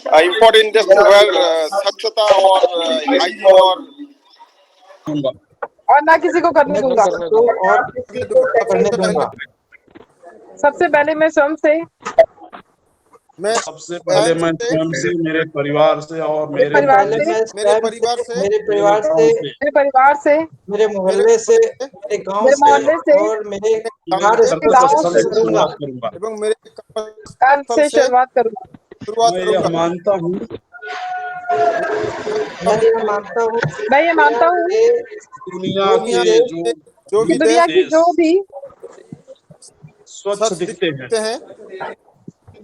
important industry where Swachhta or hygiene or दूंगा। और ना किसी को करने मैं दूंगा। किसी को और किसी को करने दूंगा। सबसे पहले मैं स्वयं से, मैं सबसे पहले मैं स्वयं से, मेरे परिवार से और मेरे परिवार पहले से, मैं मेरे स्वयं परिवार से, से, मेरे परिवार से, मेरे परिवार से, मेरे मोहल्ले से, मेरे गांव मेरे से मोहल्ले से और मेरे कार्य कार्य स्थल गाँव से से शुरुआत करूंगा। एवं मेरे कार्य स्थल से से शुरुआत करूंगा। शुरुआत मैं करूंगा। यह मानता हूँ मैं ये मानता हूँ मैं ये मानता हूँ दुनिया दुनिया के के जो कि भी दुनिया की देश जो भी स्वच्छ दिखते हैं, हैं,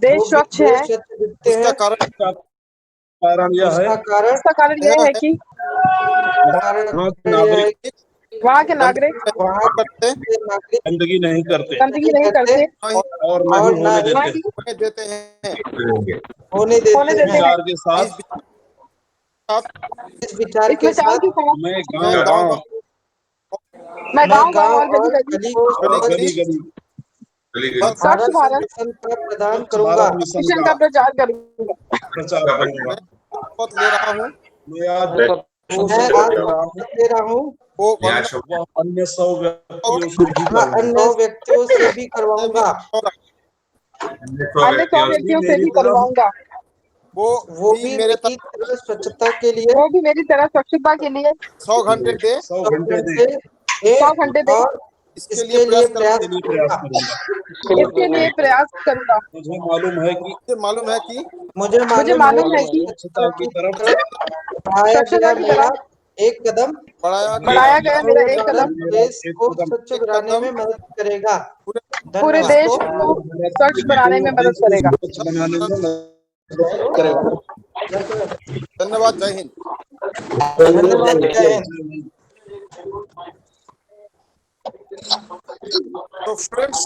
देश स्वच्छ है, देश स्वच्छ दिखते उसका हैं, कारण उसका कारण यह है उसका कारण उसका कारण यह है कि वहाँ के यह है नागरिक कि वहाँ के नागरिक वहाँ करते के नागरिक गंदगी नहीं करते गंदगी नहीं करते और न और ही ना होने ही देते हैं। होने देते हैं। होने होने देते देते हैं। विचार के इस साथ साथ इस विचार इस के विचार साथ के साथ मैं मैं गांव गांव गांव मैं मैं गाँव गाँव गांव और गली और गली गली और और गली गली स्वच्छ भारत भारत मिशन का प्रदान स्वच्छ करूंगा। भारत मिशन मिशन का का प्रचार करूंगा। प्रचार करूंगा। शपथ ले रहा हूँ मैं आज मैं आज शपथ ले रहा हूँ वो वंदन वह अन्य 100 व्यक्तियों से भी मैं करूंगा। अन्य व्यक्तियों से भी करवाऊंगा। अन्य 100 व्यक्तियों से भी करवाऊंगा। वो वो भी मेरे मेरी तरह स्वच्छता के लिए वो भी मेरी तरह स्वच्छता के लिए 100 घंटे दे 100 घंटे दे 100 घंटे दे, और इसके लिए के लिए प्रयास करूंगा। इसके लिए प्रयास करूंगा। मुझे मालूम है कि मालूम है कि मुझे मुझे मालूम है कि स्वच्छता की तरफ बढ़ाया स्वच्छता गया की मेरा तरफ एक कदम बढ़ाया गया मेरा एक भारत कदम देश को एक स्वच्छ एक बनाने कदम में मदद करेगा। पूरे धन्यवाद। देश को स्वच्छ बनाने में मदद देश को करेगा। स्वच्छ बनाने में मदद करेगा। धन्यवाद। जय हिंद। धन्यवाद। जय Hind. So friends,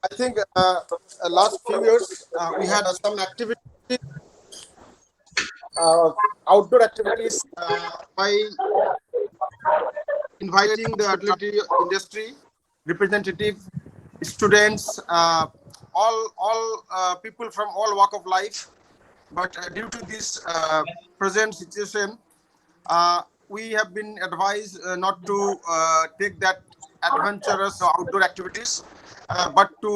I think last few years we had some activities, outdoor activities by inviting the athletic industry representative, students, all people from all walk of life. But due to this present situation, we have been advised not to take that adventurous outdoor activities, but to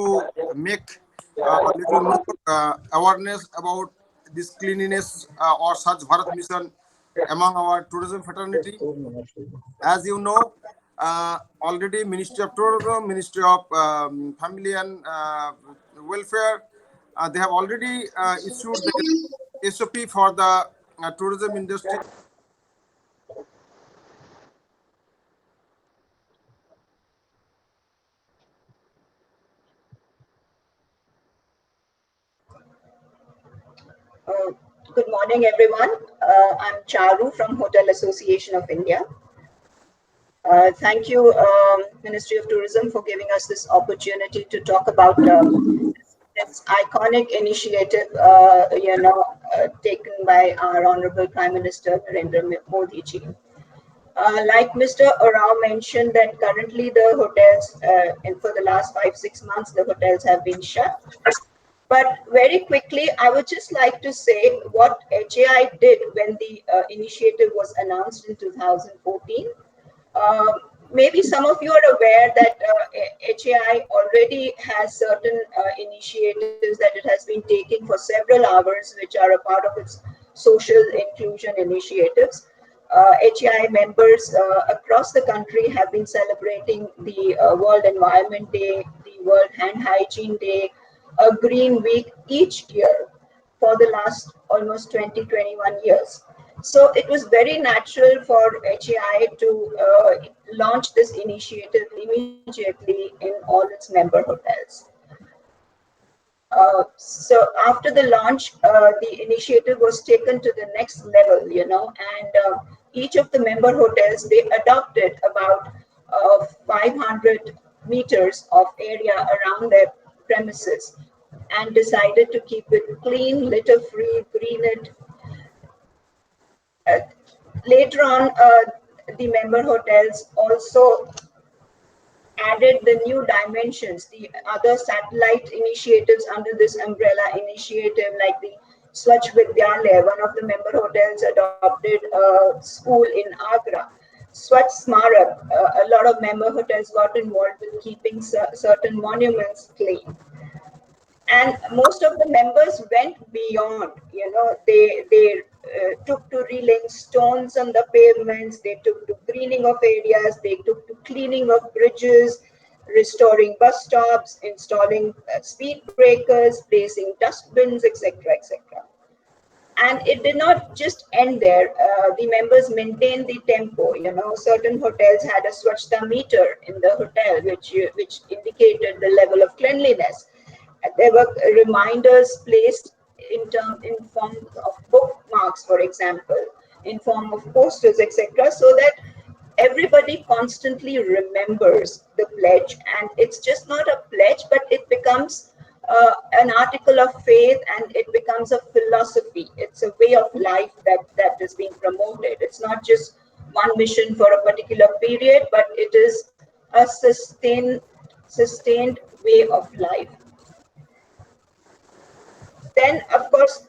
make a little more awareness about this cleanliness or Swachh Bharat mission among our tourism fraternity. As you know, already Ministry of Tourism, Ministry of Family and Welfare, they have already issued the SOP for the tourism industry. Good morning, everyone. I'm Charu from Hotel Association of India. Thank you, Ministry of Tourism, for giving us this opportunity to talk about this iconic initiative, taken by our Honorable Prime Minister Narendra Modi ji. Like Mr. Rao mentioned, that currently the hotels, and for the last 5-6 months, the hotels have been shut. But very quickly, I would just like to say what HAI did when the initiative was announced in 2014. Maybe some of you are aware that HAI already has certain initiatives that it has been taking for several hours, which are a part of its social inclusion initiatives. HAI members across the country have been celebrating the World Environment Day, the World Hand Hygiene Day, a Green Week each year for the last almost 20-21 years. So it was very natural for HAI to launch this initiative immediately in all its member hotels. So after the launch, the initiative was taken to the next level, and each of the member hotels, they adopted about 500 meters of area around their premises and decided to keep it clean, litter-free, green it. Later on, the member hotels also added the new dimensions, the other satellite initiatives under this umbrella initiative, like the Swachh Vidyalaya, one of the member hotels adopted a school in Agra. Swachh Smarak, a lot of member hotels got involved with keeping certain monuments clean. And most of the members went beyond. They took to relaying stones on the pavements, they took to greening of areas, they took to cleaning of bridges, restoring bus stops, installing speed breakers, placing dustbins, etc., etc. And it did not just end there. The members maintained the tempo. Certain hotels had a Swachhta meter in the hotel, which indicated the level of cleanliness. There were reminders placed in form of bookmarks, for example, in form of posters, etc., so that everybody constantly remembers the pledge. And it's just not a pledge, but it becomes an article of faith, and it becomes a philosophy. It's a way of life that is being promoted. It's not just one mission for a particular period, but it is a sustained way of life. Then, of course,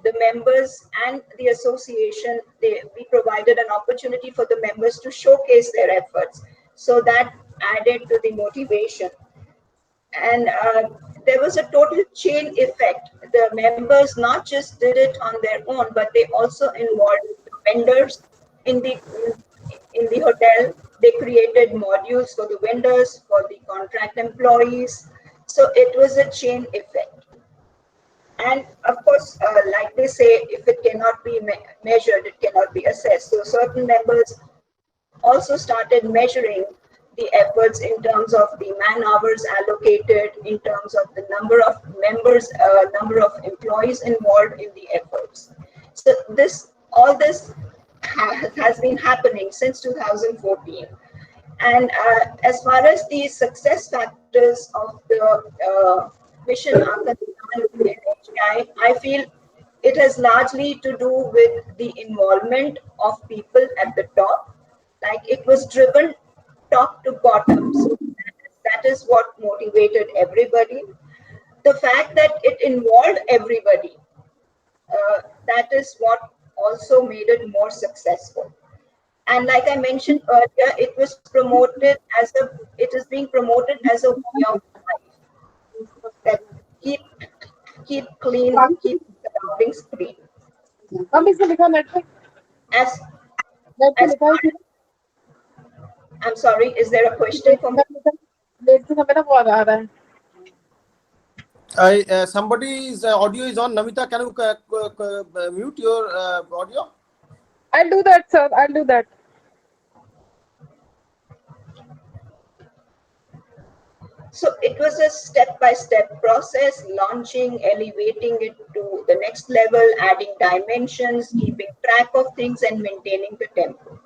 the members and the association, we provided an opportunity for the members to showcase their efforts. So that added to the motivation. And there was a total chain effect. The members not just did it on their own, but they also involved the vendors in the hotel. They created modules for the vendors, for the contract employees. So it was a chain effect. And of course, like they say, if it cannot be measured, it cannot be assessed. So certain members also started measuring the efforts in terms of the man hours allocated, in terms of the number of members, number of employees involved in the efforts. So all this has been happening since 2014. And as far as the success factors of the mission are concerned in HI feel it has largely to do with the involvement of people at the top. Like, it was driven top to bottom. So that is what motivated everybody. The fact that it involved everybody, that is what also made it more successful. And like I mentioned earlier, it is being promoted as a way of life, that keep clean, keep surroundings clean. हम इसमें लिखा net पे As net पे as लिखा है कि I'm sorry, is there a question for me? Net से मेरा बहुत आ रहा है Somebody's audio is on. Namita, can you mute your audio? I'll do that, sir. I'll do that. So it was a step-by-step process, launching, elevating it to the next level, adding dimensions, keeping track of things, and maintaining the tempo.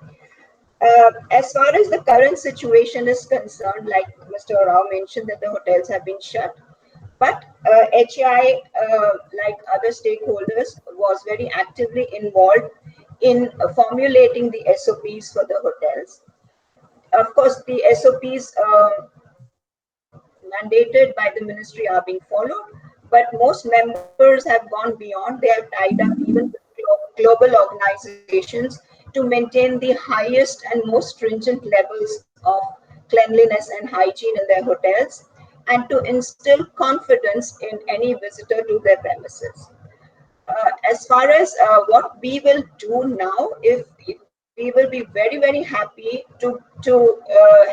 As far as the current situation is concerned, like Mr. Rao mentioned, that the hotels have been shut, but HI, like other stakeholders, was very actively involved in formulating the SOPs for the hotels. Of course, the SOPs mandated by the ministry are being followed, but most members have gone beyond. They have tied up even with global organizations to maintain the highest and most stringent levels of cleanliness and hygiene in their hotels, and to instill confidence in any visitor to their premises. As far as what we will do now, if we will be very, very happy to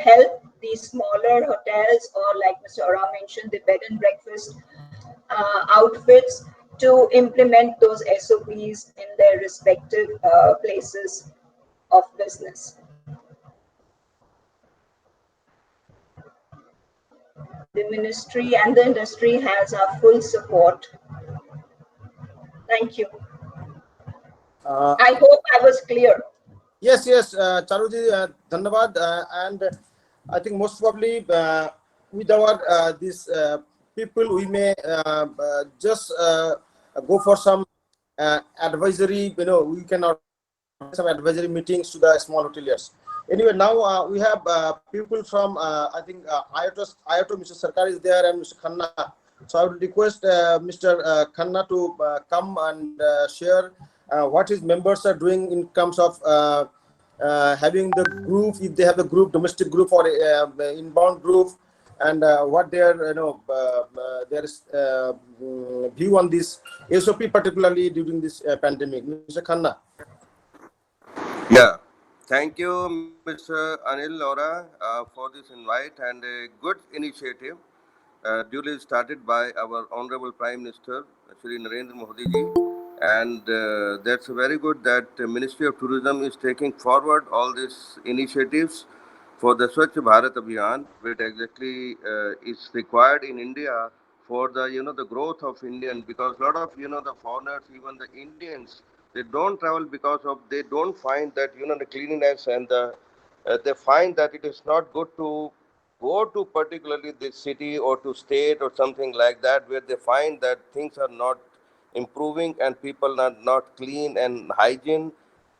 help these smaller hotels, or like Mr. Ora mentioned, the bed and breakfast outfits, to implement those SOPs in their respective places of business. The ministry and the industry has our full support. Thank you. I hope I was clear. Yes, Charuji, Dhanyavad, and I think most probably with our these people, we may just go for some advisory. We can organize some advisory meetings to the small hoteliers. Anyway, now we have people from I think IOTO, Mr. Sarkar is there, and Mr. Khanna So I would request Mr. Khanna to come and share what his members are doing in terms of having the group, if they have a group, domestic group or inbound group, and what their their view on this SOP, particularly during this pandemic. Mr. Khanna. Yeah, thank you, Mr. Anil Laura, for this invite and a good initiative duly started by our Honorable Prime Minister, Shri Narendra Modi ji. And that's very good that the Ministry of Tourism is taking forward all these initiatives for the Swachh Bharat Abhiyan, which exactly is required in India for the the growth of Indian, because a lot of the foreigners, even the Indians, they don't travel because of they don't find that the cleanliness and the they find that it is not good to go to particularly this city or to state or something like that, where they find that things are not improving and people are not clean and hygiene.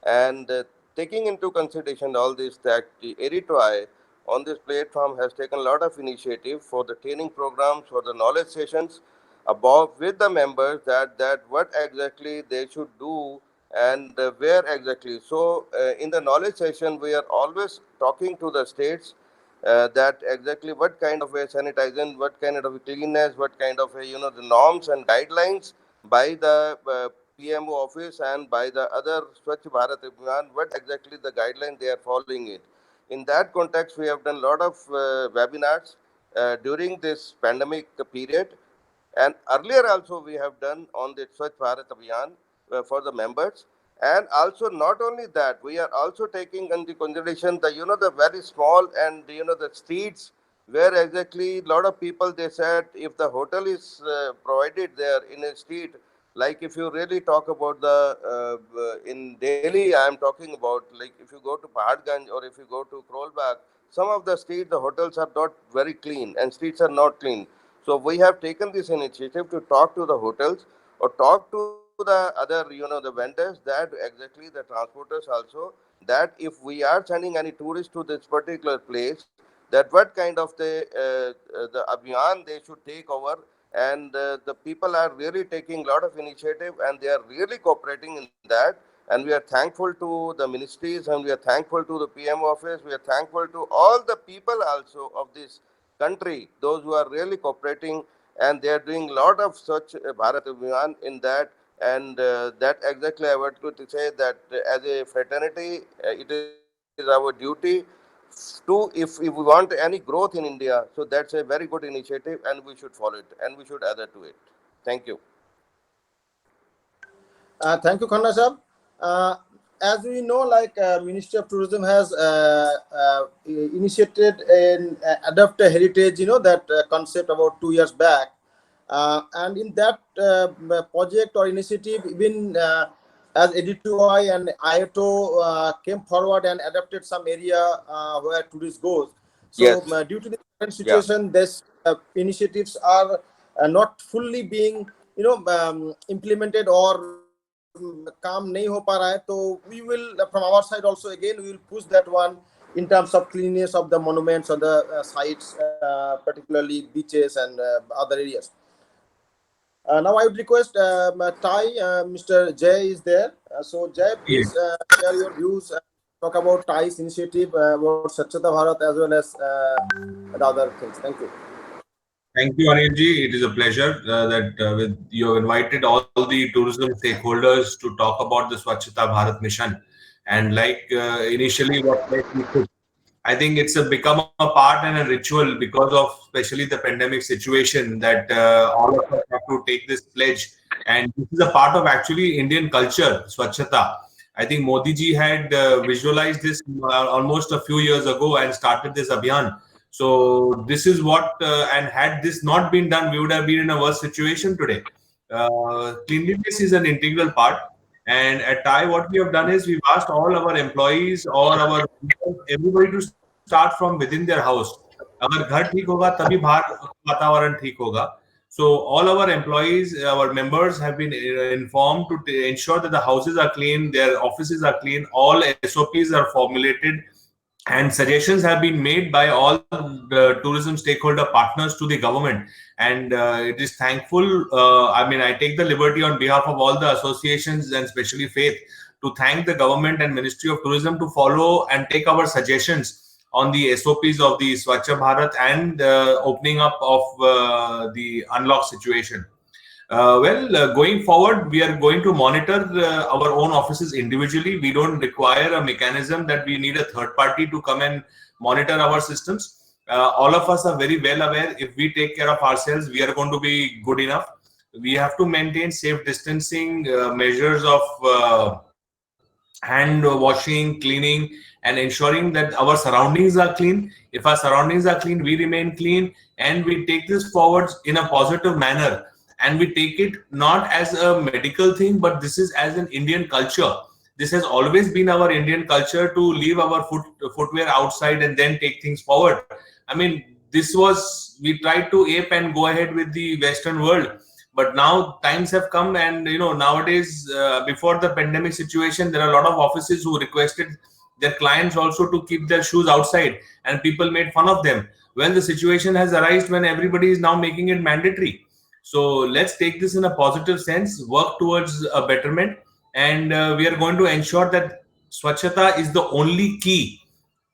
And taking into consideration all this, that the Eritrea on this platform has taken a lot of initiative for the training programs, for the knowledge sessions about with the members, that what exactly they should do and where exactly. So in the knowledge session, we are always talking to the states that exactly what kind of a sanitization, what kind of a cleanness, what kind of a, the norms and guidelines by the PMO office and by the other Swachh Bharat Abhiyan, what exactly the guideline they are following it. In that context, we have done a lot of webinars during this pandemic period, and earlier also we have done on the Swachh Bharat Abhiyan for the members. And also not only that, we are also taking into consideration the the very small and the streets where exactly a lot of people they said if the hotel is provided there in a street, like if you really talk about the in Delhi, I am talking about, like if you go to Paharganj or if you go to Krolbag, some of the streets the hotels are not very clean and streets are not clean. So we have taken this initiative to talk to the hotels or talk to the other, the vendors, that exactly the transporters also, that if we are sending any tourists to this particular place, that what kind of the abhiyan they should take over. And the people are really taking a lot of initiative and they are really cooperating in that. And we are thankful to the ministries and we are thankful to the PM office. We are thankful to all the people also of this country, those who are really cooperating, and they are doing a lot of such Bharat Abhiyan in that. And that exactly I want to say that as a fraternity, it is our duty to, if we want any growth in India, so that's a very good initiative and we should follow it and we should adhere to it. Thank you. Thank you, Khanna sir. Uh, as we know, like Ministry of Tourism has initiated and adopt a heritage, that concept about 2 years back. And in that project or initiative, even as EDTY and IATO came forward and adapted some area where tourists goes. So Yes. due to the current Yeah. situation, these initiatives are not fully being, implemented or काम नहीं हो पा रहा है. तो we will from our side also again we will push that one in terms of cleanliness of the monuments or the sites, particularly beaches and other areas. Now I would request Thai, Mr. Jay is there. So Jay, please share your views and talk about Thai's initiative about Swachhta Bharat as well as the other things. Thank you. Thank you, Anilji. It is a pleasure that you have invited all the tourism stakeholders to talk about the Swachhta Bharat mission. And like initially what we could, I think it's become a part and a ritual because of especially the pandemic situation that all of us have to take this pledge. And this is a part of actually Indian culture, Swachhata. I think Modi ji had visualized this almost a few years ago and started this abhiyan. So this is what, and had this not been done, we would have been in a worse situation today. Cleanliness is an integral part. And at TAI, what we have done is we've asked all our employees or our everybody to start from within their house. अगर घर ठीक होगा तभी बाहर वातावरण ठीक होगा. So all our employees, our members have been informed to ensure that the houses are clean, their offices are clean, all SOPs are formulated and suggestions have been made by all the tourism stakeholder partners to the government, and it is thankful. I take the liberty on behalf of all the associations and especially faith to thank the government and Ministry of Tourism to follow and take our suggestions on the SOPs of the Swachh Bharat and opening up of the unlock situation. Going forward, we are going to monitor our own offices individually. We don't require a mechanism that we need a third party to come and monitor our systems. All of us are very well aware if we take care of ourselves, we are going to be good enough. We have to maintain safe distancing measures of hand washing, cleaning, and ensuring that our surroundings are clean. If our surroundings are clean, we remain clean, and we take this forward in a positive manner. And we take it not as a medical thing, but this is as an Indian culture. This has always been our Indian culture to leave our footwear outside and then take things forward. I mean, this was, we tried to ape and go ahead with the Western world, but now times have come, and nowadays, before the pandemic situation, there are a lot of offices who requested their clients also to keep their shoes outside, and people made fun of them. Well, the situation has arisen when everybody is now making it mandatory. So let's take this in a positive sense, work towards a betterment, and we are going to ensure that Swachhata is the only key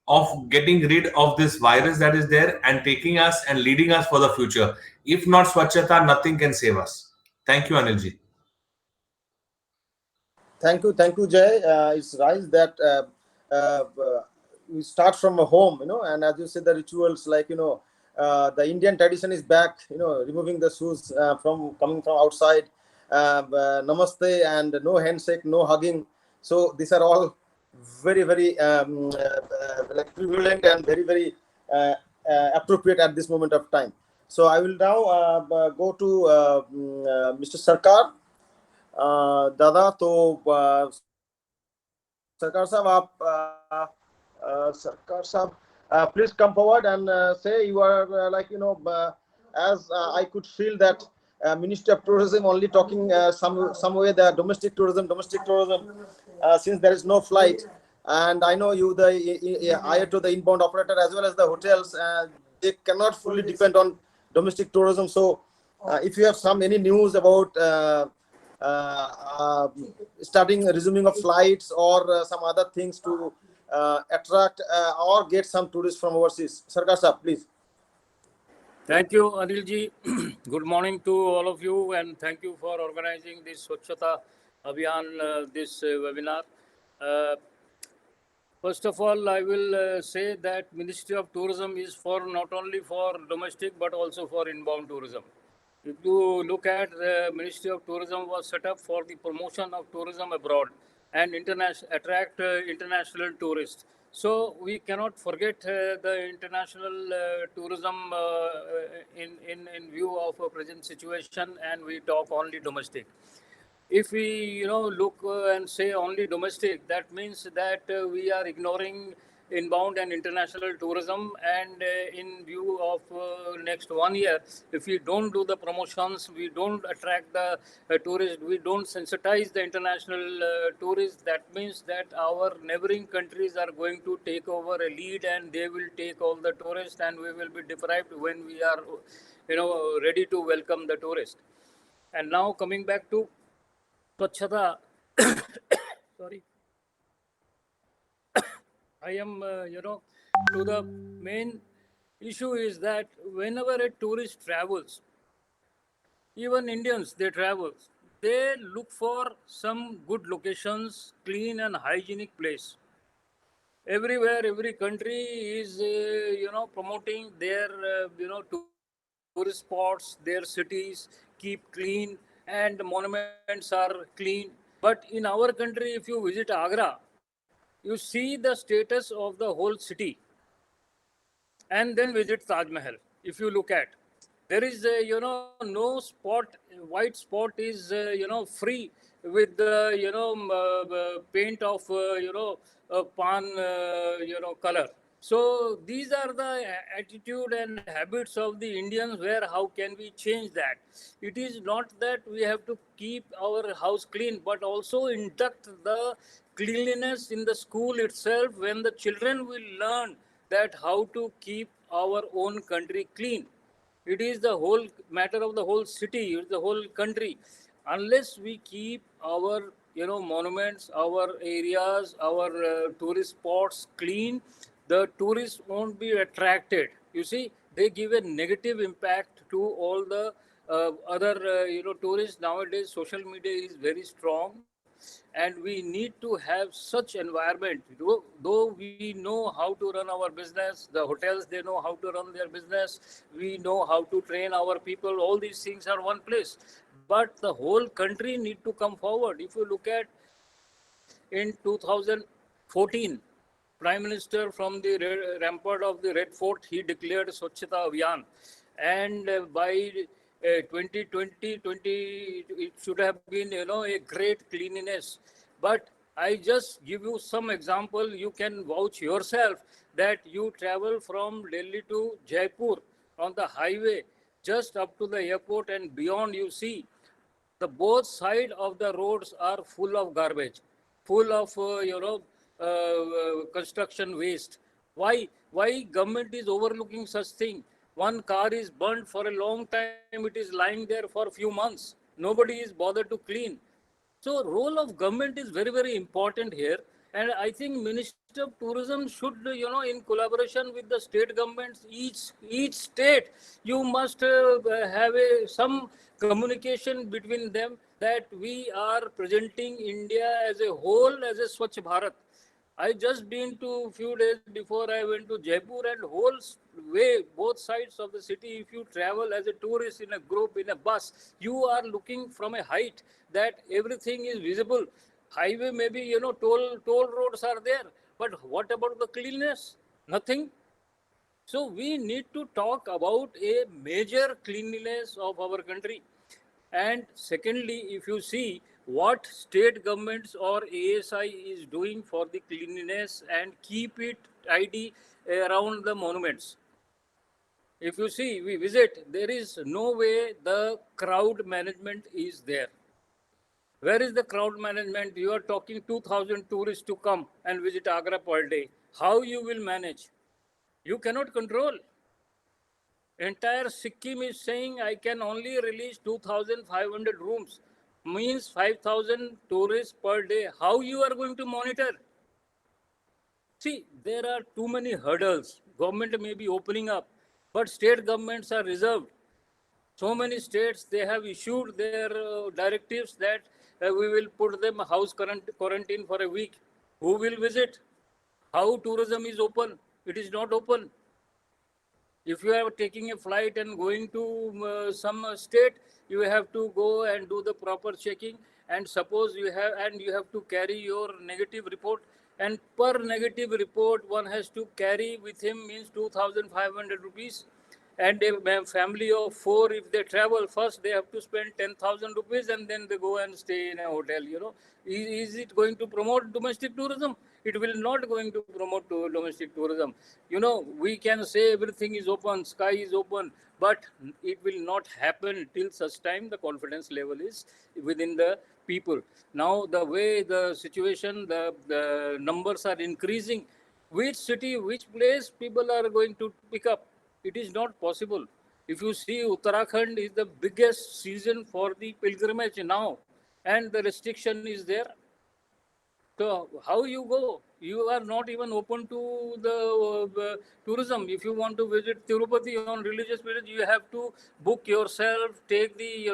of getting rid of this virus that is there and taking us and leading us for the future. If not Swachhata, nothing can save us. Thank you, Anilji. Thank you, Jay. It's right that we start from a home, and as you said, the rituals like the Indian tradition is back. Removing the shoes from coming from outside, namaste and no handshake, no hugging. So these are all very very like prevalent and very very appropriate at this moment of time. So I will now go to Mr. Sarkar. दादा तो सरकार साहब आप सरकार साहब please come forward and say you are as I could feel that Ministry of Tourism only talking some way the domestic tourism since there is no flight, and I know you the hire to the inbound operator as well as the hotels, they cannot fully depend on domestic tourism. So if you have any news about starting resuming of flights or some other things to attract or get some tourists from overseas, Sarkar sahab, please. Thank you, Anilji. Good morning to all of you, and thank you for organizing this Swachhta Abhiyan, this webinar. First of all, I will say that Ministry of Tourism is for not only for domestic but also for inbound tourism. If you look at the Ministry of Tourism was set up for the promotion of tourism abroad and attract international tourists. So we cannot forget the international tourism in view of a present situation, and we talk only domestic. If we look and say only domestic, that means that we are ignoring inbound and international tourism, and in view of next 1 year, if we don't do the promotions, we don't attract the tourists, we don't sensitize the international tourists, that means that our neighboring countries are going to take over a lead and they will take all the tourists, and we will be deprived when we are ready to welcome the tourists. And now coming back to Swachhta, sorry, I am, to the main issue is that whenever a tourist travels, even Indians, they travel, they look for some good locations, clean and hygienic place. Everywhere, every country is, promoting their, tourist spots, their cities, keep clean, and monuments are clean. But in our country, if you visit Agra, you see the status of the whole city, and then visit Taj Mahal. If you look at, there is no spot, white spot is free with the paint of pan color. So these are the attitude and habits of the Indians, where how can we change that? It is not that we have to keep our house clean, but also induct the cleanliness in the school itself, when the children will learn that how to keep our own country clean. It is the whole matter of the whole city, it's the whole country. Unless we keep our monuments, our areas, our tourist spots clean, the tourists won't be attracted. You see, they give a negative impact to all the other tourists. Nowadays social media is very strong, and we need to have such environment. Though we know how to run our business, the hotels, they know how to run their business, we know how to train our people, all these things are one place, but the whole country need to come forward. If you look at in 2014, Prime Minister from the rampart of the Red Fort, he declared Swachhta Abhiyan. And by 2020, it should have been, a great cleanliness. But I just give you some example. You can vouch yourself that you travel from Delhi to Jaipur on the highway, just up to the airport and beyond, you see the both side of the roads are full of garbage, full of construction waste. Why government is overlooking such thing? One car is burnt for a long time, it is lying there for a few months, nobody is bothered to clean. So role of government is very, very important here. And I think Minister of Tourism should, in collaboration with the state governments, each state, you must have some communication between them, that we are presenting India as a whole as a Swachh Bharat. I just been to few days before I went to Jaipur, and whole way, both sides of the city, if you travel as a tourist in a group, in a bus, you are looking from a height that everything is visible. Highway maybe, toll roads are there, but what about the cleanliness? Nothing. So we need to talk about a major cleanliness of our country. And secondly, if you see what state governments or ASI is doing for the cleanliness and keep it tidy around the monuments. If you see, we visit, there is no way the crowd management is there. Where is the crowd management? You are talking 2,000 tourists to come and visit Agra per day. How you will manage? You cannot control. Entire Sikkim is saying I can only release 2,500 rooms, means 5,000 tourists per day. How you are going to monitor? See, there are too many hurdles. Government may be opening up, but state governments are reserved. So many states, they have issued their directives that we will put them house quarantine for a week. Who will visit? How tourism is open? It is not open. If you are taking a flight and going to some state, you have to go and do the proper checking. And suppose you have to carry your negative report. And per negative report, one has to carry with him means 2,500 rupees. And a family of four, if they travel, first they have to spend 10,000 rupees, and then they go and stay in a hotel. Is it going to promote domestic tourism? It will not going to promote domestic tourism. We can say everything is open, sky is open, but it will not happen till such time the confidence level is within the people. Now, the way the situation, the numbers are increasing, which city, which place people are going to pick up? It is not possible. If you see, Uttarakhand is the biggest season for the pilgrimage now, and the restriction is there. So how you go? You are not even open to the tourism. If you want to visit Tirupati on religious period, you have to book yourself, take the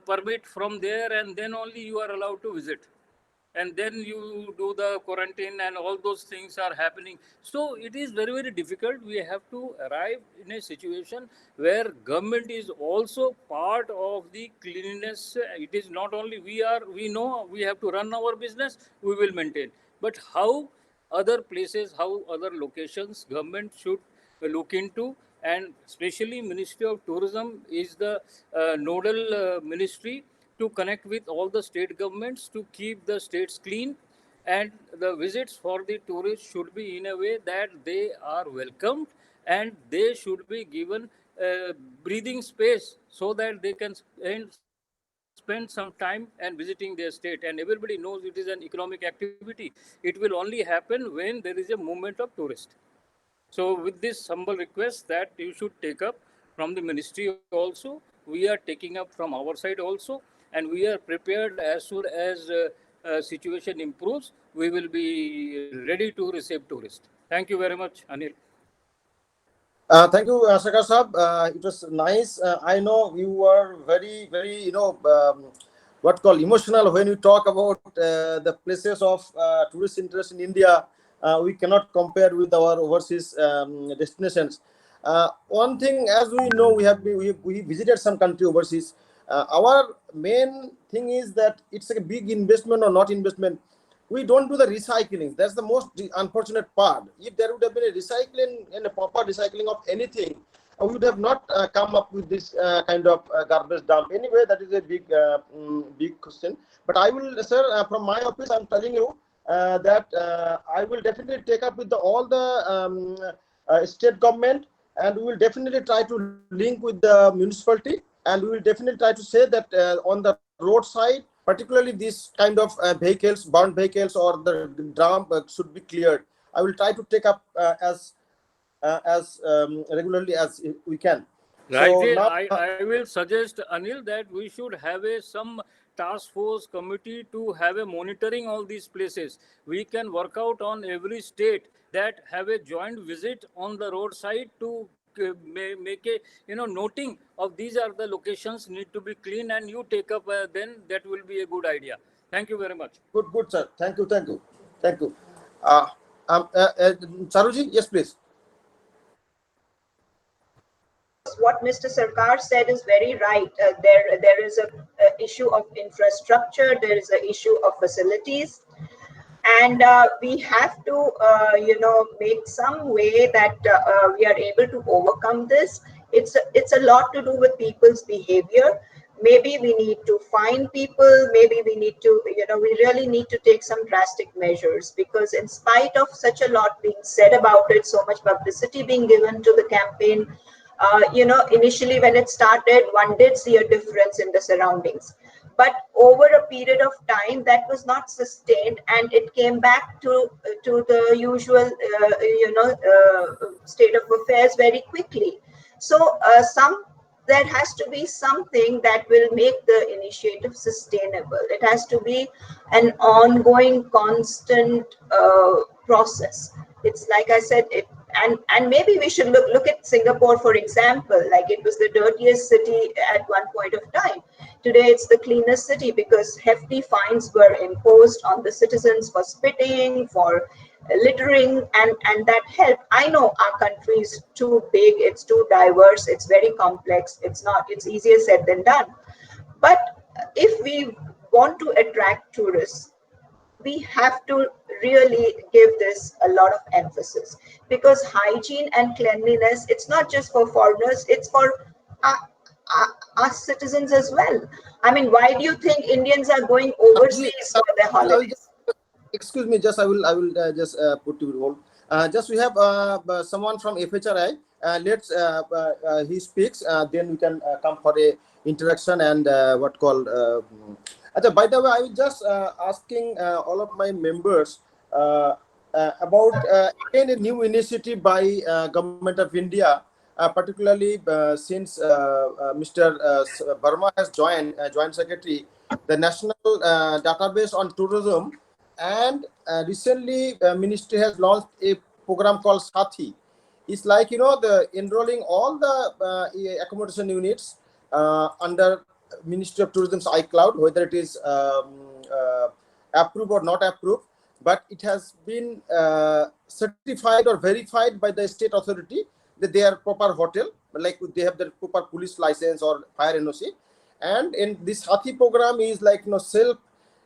permit from there, and then only you are allowed to visit. And then you do the quarantine, and all those things are happening. So it is very, very difficult. We have to arrive in a situation where government is also part of the cleanliness. It is not only we know we have to run our business, we will maintain, but how other places, how other locations government should look into. And especially Ministry of Tourism is the nodal ministry to connect with all the state governments to keep the states clean. and the visits for the tourists should be in a way that they are welcomed, and they should be given breathing space so that they can spend some time and visiting their state. And everybody knows it is an economic activity. It will only happen when there is a movement of tourists. So, with this humble request that you should take up from the ministry also, we are taking up from our side also, and we are prepared as soon as situation improves. We will be ready to receive tourists. Thank you very much, Anil. Thank you, Sakar Saab. It was nice. I know you were very, very, what called emotional when you talk about the places of tourist interest in India. We cannot compare with our overseas destinations. One thing, as we know, we visited some country overseas. Our main thing is that it's a big investment or not investment. We don't do the recycling. That's the most unfortunate part. If there would have been a recycling and a proper recycling of anything, we would have not come up with this kind of garbage dump. Anyway, that is a big question. But I will, sir, from my office, I'm telling you that I will definitely take up with all the state government, and we will definitely try to link with the municipality, and we will definitely try to say that on the roadside, particularly these kind of vehicles, burnt vehicles or the dump should be cleared. I will try to take up as regularly as we can. Right. So now, I will suggest, Anil, that we should have some task force committee to have a monitoring all these places. We can work out on every state that have a joint visit on the roadside to make a noting of these are the locations need to be clean, and you take up then that will be a good idea. Thank you very much. good, sir. Thank you. Uh, Saruji, yes, please. What Mr. Sarkar said is very right. There is a issue of infrastructure, there is an issue of facilities, and we have to make some way that we are able to overcome this. It's a lot to do with people's behavior. Maybe we need to fine people, maybe we need to we really need to take some drastic measures, because in spite of such a lot being said about it, so much publicity being given to the campaign, initially when it started, one did see a difference in the surroundings, but over a period of time that was not sustained, and it came back to the usual state of affairs very quickly. So there has to be something that will make the initiative sustainable. It has to be an ongoing, constant process. It's like I said, and maybe we should look at Singapore, for example. Like, it was the dirtiest city at one point of time. Today it's the cleanest city, because hefty fines were imposed on the citizens for spitting, for littering, and that helped. I know our country is too big, it's too diverse, it's very complex, it's easier said than done. But if we want to attract tourists, we have to really give this a lot of emphasis, because hygiene and cleanliness, it's not just for foreigners, it's for uh, us citizens as well. I mean, why do you think Indians are going overseas for their holidays? Excuse me, just I will just put you on hold. Just we have someone from FHRI. Let's he speaks. Then we can come for a interaction and what called. By the way, I was just asking all of my members about again a new initiative by Government of India, particularly since Mr. Verma has joined Joint Secretary, the National Database on Tourism, and recently Ministry has launched a program called Sathi. It's like the enrolling all the accommodation units under Ministry of Tourism's iCloud, whether it is approved or not approved, but it has been certified or verified by the state authority that they are proper hotel, like they have the proper police license or fire NOC. And in this Hathi program is like self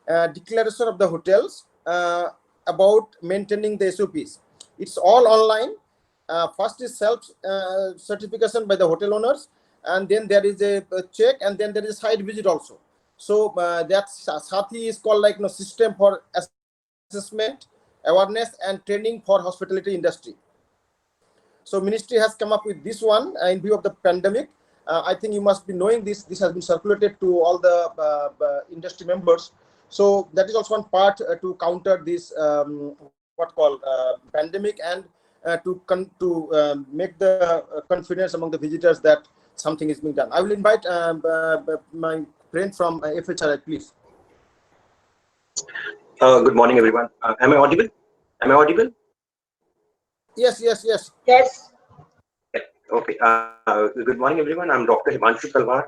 declaration of the hotels about maintaining the SOPs. It's all online. First is self certification by the hotel owners, and then there is a check, and then there is site visit also. So that Sathi is called like system for assessment assessment, awareness, and training for hospitality industry. So ministry has come up with this one in view of the pandemic. I think you must be knowing this. This has been circulated to all the industry members. So that is also one part to counter this what called pandemic, and to make the confidence among the visitors that something is being done. I will invite my friend from FHRI, please. Good morning, everyone. Am I audible? Am I audible? Yes, yes, yes. Yes. Okay. Good morning, everyone. I'm Dr. Himanshu Talwar.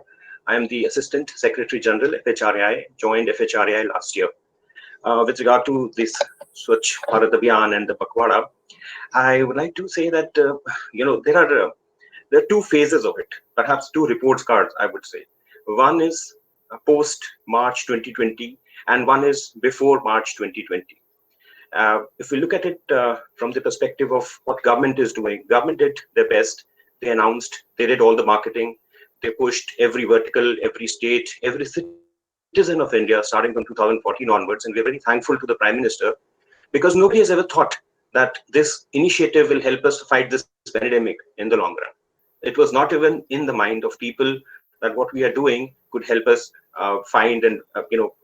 I am the Assistant Secretary General, FHRI, joined FHRI last year. With regard to this Swachh Bharat Abhiyan and the Pakwada, I would like to say that, there are two phases of it, perhaps two reports cards, I would say. One is post March 2020, and one is before March 2020. If we look at it from the perspective of what government is doing, government did their best. They announced, they did all the marketing, they pushed every vertical, every state, every citizen of India starting from 2014 onwards. And we're very thankful to the Prime Minister, because nobody has ever thought that this initiative will help us to fight this pandemic in the long run. It was not even in the mind of people that what we are doing could help us find and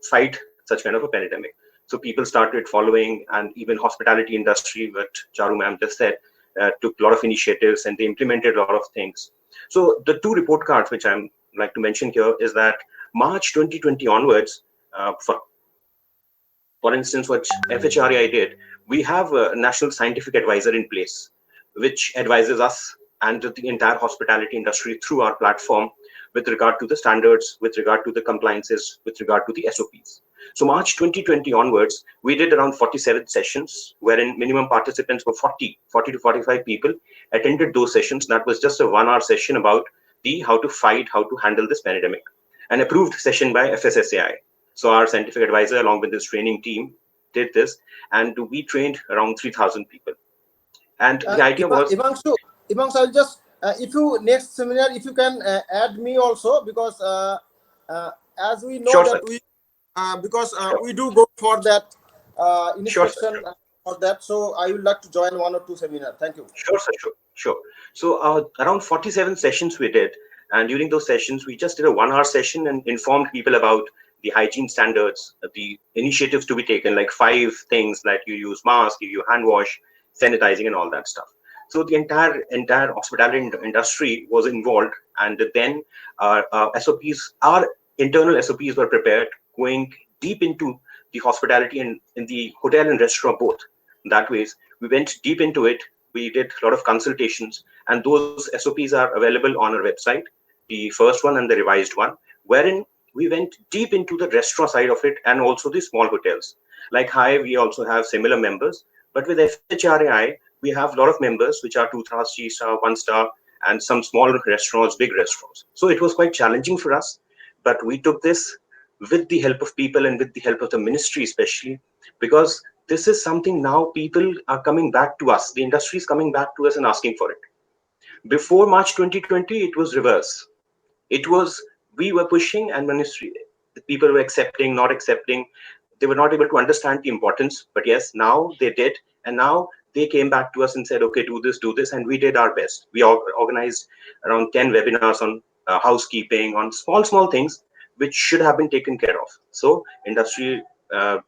fight such kind of a pandemic. So people started following, and even hospitality industry, what Charu ma'am just said, took a lot of initiatives and they implemented a lot of things. So the two report cards which I'm like to mention here is that March 2020 onwards, for instance, what FHRI did, we have a national scientific advisor in place, which advises us and the entire hospitality industry through our platform with regard to the standards, with regard to the compliances, with regard to the SOPs. So March 2020 onwards, we did around 47 sessions, wherein minimum participants were 40 to 45 people attended those sessions. That was just a 1 hour session about the how to fight, how to handle this pandemic. An approved session by FSSAI. So our scientific advisor, along with this training team, did this, and we trained around 3,000 people. And the idea was... Ivanshu, I'll just, if you next seminar, if you can add me also, because as we know Sure, that sir. we do go for that inspection Sure. for that. So I would like to join 1 or 2 seminars. Thank you. Sure, sir, sure. So around 47 sessions we did, and during those sessions, we just did a 1 hour session and informed people about the hygiene standards, the initiatives to be taken, like 5 things, like you use mask, you use hand wash, sanitizing, and all that stuff. So the entire hospitality industry was involved, and then our SOPs, our internal SOPs were prepared, going deep into the hospitality and in the hotel and restaurant both. That ways, we went deep into it. We did a lot of consultations, and those SOPs are available on our website, the first one and the revised one, wherein we went deep into the restaurant side of it and also the small hotels. Like Hive, we also have similar members, but with FHRAI, we have a lot of members which are 2-star, 3-star, 1-star, and some small restaurants, big restaurants. So it was quite challenging for us, but we took this with the help of people and with the help of the ministry especially, because this is something now people are coming back to us. The industry is coming back to us and asking for it. Before March 2020, it was reverse. It was, we were pushing and ministry, the people were accepting, not accepting. They were not able to understand the importance, but yes, now they did. And now they came back to us and said, okay, do this. And we did our best. We organized around 10 webinars on housekeeping, on small things, which should have been taken care of. So industry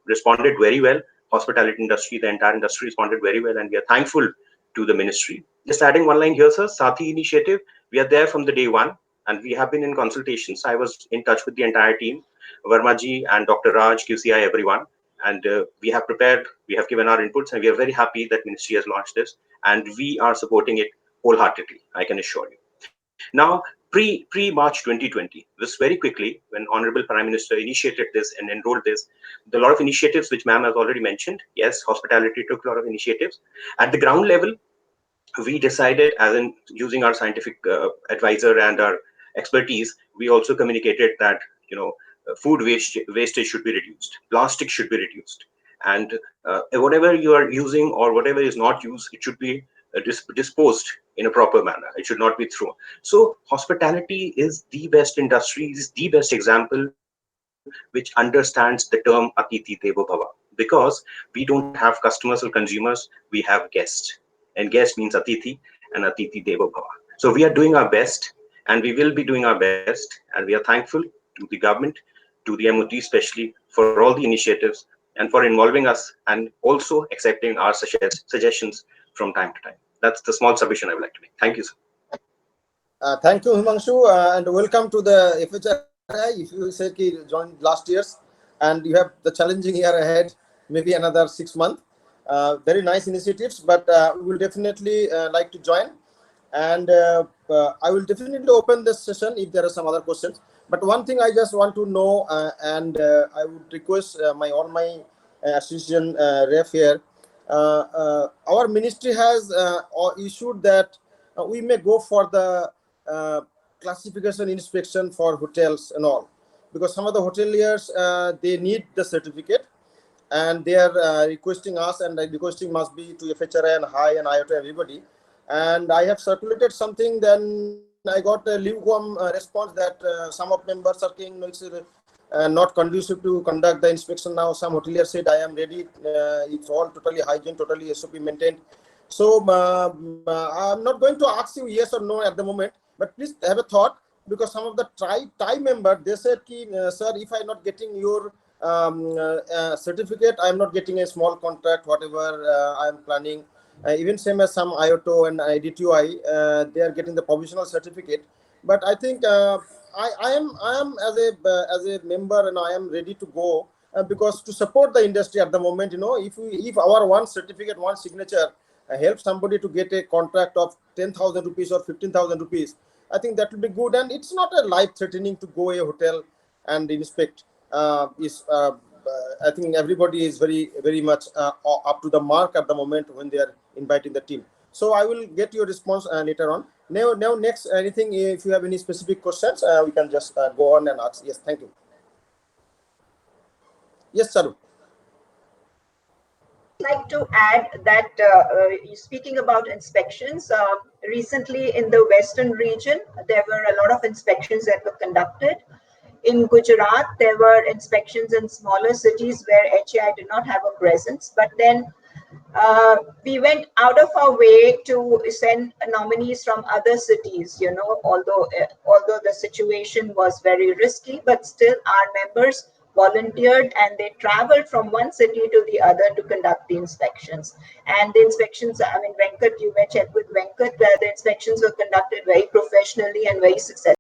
responded very well. Hospitality industry, the entire industry responded very well. And we are thankful to the ministry. Just adding one line here, sir, Sathi initiative, we are there from the day one. And we have been in consultations. I was in touch with the entire team, Verma ji and Dr. Raj, QCI, everyone. And we have prepared, we have given our inputs, and we are very happy that ministry has launched this. And we are supporting it wholeheartedly, I can assure you. Now, pre-March 2020, this very quickly, when Honorable Prime Minister initiated this and enrolled this, a lot of initiatives which ma'am has already mentioned. Yes, hospitality took a lot of initiatives. At the ground level, we decided, as in using our scientific advisor and our expertise, we also communicated that food wastage should be reduced, plastic should be reduced, and whatever you are using or whatever is not used, it should be disposed in a proper manner. It should not be thrown. So hospitality is the best industry, is the best example which understands the term Atiti Devo Bhava. because we don't have customers or consumers, we have guests, and guest means Atithi, and Atithi Devo Bhava. So we are doing our best, and we will be doing our best, and we are thankful to the government, to the MOT especially, for all the initiatives and for involving us and also accepting our suggestions from time to time. That's the small submission I would like to make. Thank you, sir. Thank you, Himanshu, and welcome to the FHRI. If you said you joined last year's and you have the challenging year ahead, maybe another 6 months. Very nice initiatives, but we will definitely like to join. And I will definitely open this session if there are some other questions. But one thing I just want to know, and I would request all my association ref here. Our ministry has issued that we may go for the classification inspection for hotels and all, because some of the hoteliers they need the certificate, and they are requesting us, and the requesting must be to FHRI and HI and IOTA everybody. And I have circulated something, then I got a lukewarm response that some of members are saying no, it's not conducive to conduct the inspection now. Some hoteliers said I am ready, it's all totally hygiene, totally SOP maintained. So I'm not going to ask you yes or no at the moment, but please have a thought, because some of the Thai member, they said, sir, if I'm not getting your certificate, I'm not getting a small contract, whatever I'm planning. Even same as some IOTO and IDTI, they are getting the provisional certificate. But I think I am as a member, and I am ready to go, because to support the industry at the moment, if our one certificate, one signature helps somebody to get a contract of 10,000 rupees or 15,000 rupees, I think that will be good. And it's not a life threatening to go a hotel and inspect. I think everybody is very much up to the mark at the moment when they are inviting the team. So I will get your response later on. Now next, anything, if you have any specific questions, we can just go on and ask. Yes, thank you. Yes, Saru. Like to add that speaking about inspections, recently in the western region, there were a lot of inspections that were conducted. In Gujarat, there were inspections in smaller cities where HAI did not have a presence, but then we went out of our way to send nominees from other cities, although the situation was very risky, but still our members volunteered and they traveled from one city to the other to conduct the inspections. And the inspections, I mean, Venkat, you may check with Venkat, where the inspections were conducted very professionally and very successfully.